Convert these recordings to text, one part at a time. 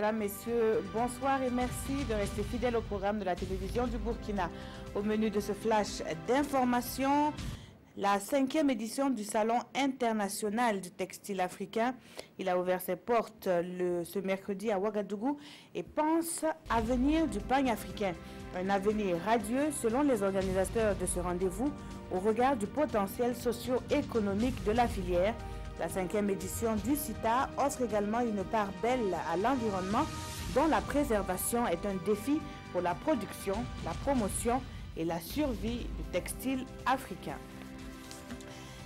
Mesdames, Messieurs, bonsoir et merci de rester fidèles au programme de la télévision du Burkina. Au menu de ce flash d'information, la 5e édition du Salon international du textile africain. Il a ouvert ses portes ce mercredi à Ouagadougou et pense à l'avenir du peigne africain. Un avenir radieux selon les organisateurs de ce rendez-vous au regard du potentiel socio-économique de la filière. La 5e édition du CITA offre également une part belle à l'environnement dont la préservation est un défi pour la production, la promotion et la survie du textile africain.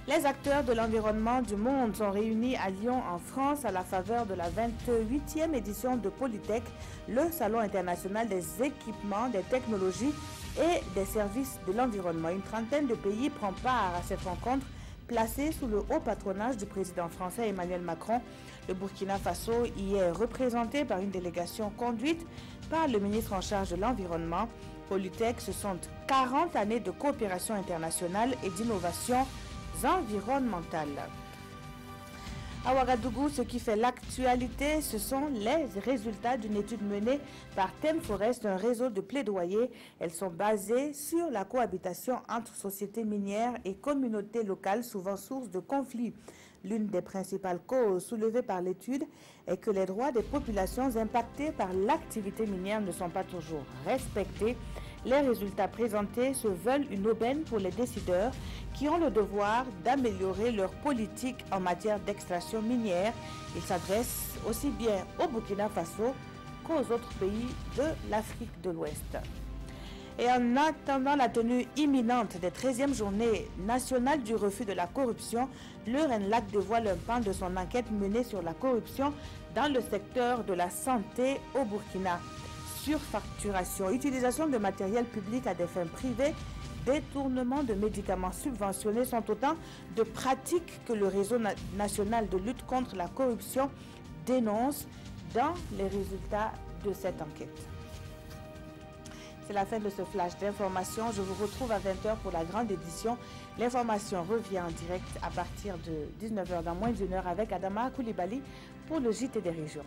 Les acteurs de l'environnement du monde sont réunis à Lyon en France à la faveur de la 28e édition de Polytech, le Salon international des équipements, des technologies et des services de l'environnement. Une trentaine de pays prend part à cette rencontre placée sous le haut patronage du président français Emmanuel Macron. Le Burkina Faso y est représenté par une délégation conduite par le ministre en charge de l'environnement. Polytech, ce sont 40 années de coopération internationale et d'innovation environnementale. À Ouagadougou, ce qui fait l'actualité, ce sont les résultats d'une étude menée par Thème Forest, un réseau de plaidoyer. Elles sont basées sur la cohabitation entre sociétés minières et communautés locales, souvent source de conflits. L'une des principales causes soulevées par l'étude est que les droits des populations impactées par l'activité minière ne sont pas toujours respectés. Les résultats présentés se veulent une aubaine pour les décideurs qui ont le devoir d'améliorer leur politique en matière d'extraction minière. Ils s'adressent aussi bien au Burkina Faso qu'aux autres pays de l'Afrique de l'Ouest. Et en attendant la tenue imminente des 13e journées nationales du refus de la corruption, le RENLAC dévoile un pan de son enquête menée sur la corruption dans le secteur de la santé au Burkina. Surfacturation, utilisation de matériel public à des fins privées, détournement de médicaments subventionnés sont autant de pratiques que le réseau national de lutte contre la corruption dénonce dans les résultats de cette enquête. C'est la fin de ce flash d'information. Je vous retrouve à 20h pour la grande édition. L'information revient en direct à partir de 19h dans moins d'une heure avec Adama Koulibaly pour le JT des régions.